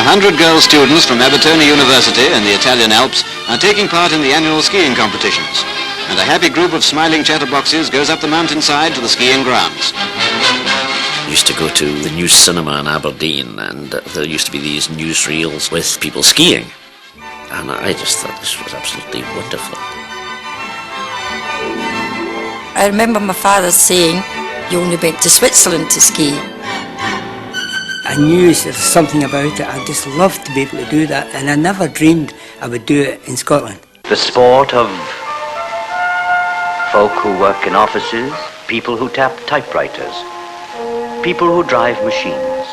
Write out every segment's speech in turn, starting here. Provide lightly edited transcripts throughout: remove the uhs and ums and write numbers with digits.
100 girl students from Abertona University in the Italian Alps are taking part in the annual skiing competitions. And a happy group of smiling chatterboxes goes up the mountainside to the skiing grounds. I used to go to the new cinema in Aberdeen, and there used to be these newsreels with people skiing. And I just thought this was absolutely wonderful. I remember my father saying, "You only went to Switzerland to ski." I knew there was something about it. I just loved to be able to do that, and I never dreamed I would do it in Scotland. The sport of folk who work in offices, people who tap typewriters, people who drive machines.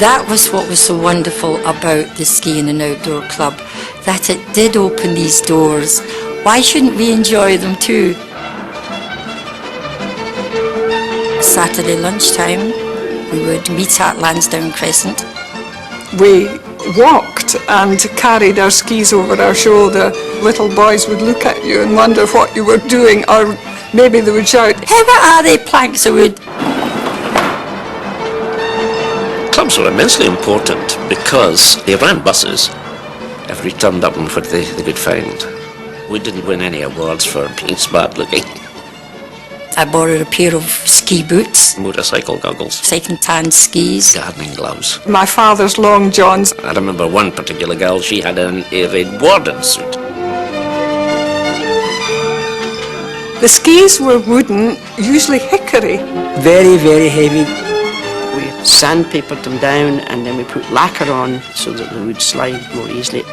That was what was so wonderful about the Skiing and Outdoor Club, that it did open these doors. Why shouldn't we enjoy them too? Saturday lunchtime, we would meet at Lansdowne Crescent. We walked and carried our skis over our shoulder. Little boys would look at you and wonder what you were doing, or maybe they would shout, "Hey, what are they, planks of wood?" Clubs were immensely important because they ran buses. Every turned up and what they could find. We didn't win any awards for being smart looking. I borrowed a pair of ski boots, Motorcycle goggles, second-hand skis, gardening gloves. my father's long johns. I remember one particular girl, she had a red warden suit. The skis were wooden, usually hickory. Very, very heavy. We sandpapered them down and then we put lacquer on so that they would slide more easily.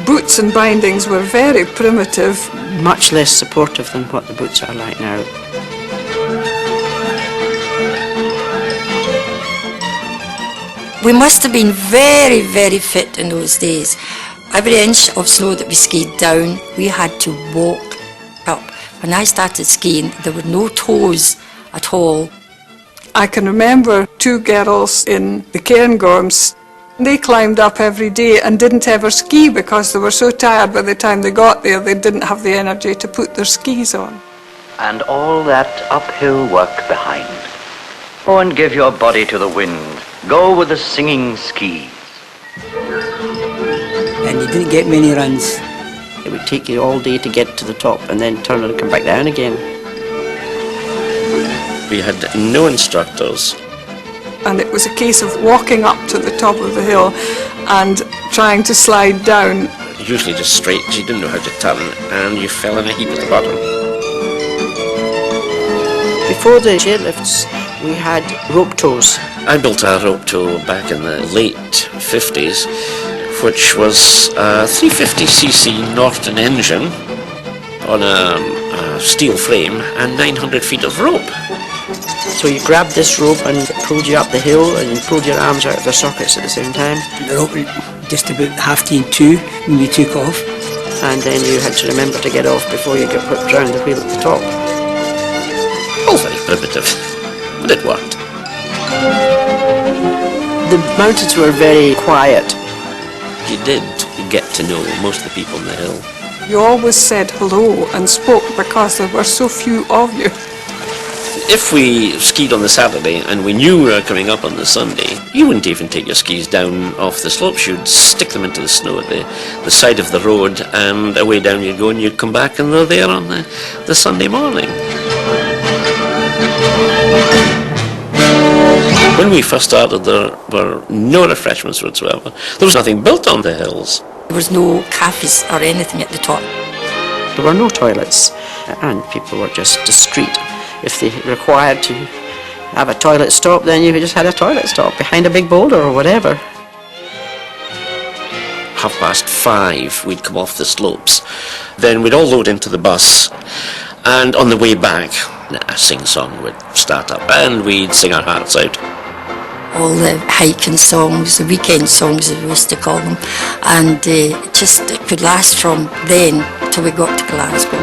Boots and bindings were very primitive. Much less supportive than what the boots are like now. We must have been very, very fit in those days. Every inch of snow that we skied down, we had to walk up. When I started skiing, there were no toes at all. I can remember two girls in the Cairngorms. They climbed up every day and didn't ever ski because they were so tired by the time they got there they didn't have the energy to put their skis on. And all that uphill work behind. Oh, and give your body to the wind. Go with the singing skis. And you didn't get many runs. It would take you all day to get to the top and then turn and come back down again. We had no instructors. And it was a case of walking up to the top of the hill and trying to slide down. Usually just straight, you didn't know how to turn, and you fell in a heap at the bottom. Before the chairlifts, we had rope tows. I built a rope tow back in the late 50s, which was a 350cc Norton engine on a steel frame and 900 feet of rope. So you grabbed this rope and it pulled you up the hill and you pulled your arms out of their sockets at the same time. The rope was just about half in two when you took off. And then you had to remember to get off before you got whipped round the wheel at the top. All very primitive, but it worked. The mountains were very quiet. You did get to know most of the people on the hill. You always said hello and spoke because there were so few of you. If we skied on the Saturday and we knew we were coming up on the Sunday, you wouldn't even take your skis down off the slopes. You'd stick them into the snow at the side of the road, and away down you'd go, and you'd come back and they're there on the Sunday morning. When we first started, there were no refreshments whatsoever. There was nothing built on the hills. There was no cafes or anything at the top. There were no toilets and people were just discreet. If they required to have a toilet stop, then you just had a toilet stop behind a big boulder or whatever. 5:30, we'd come off the slopes. Then we'd all load into the bus, and on the way back, a sing-song would start up, and we'd sing our hearts out. All the hiking songs, the weekend songs as we used to call them, and it could last from then till we got to Glasgow.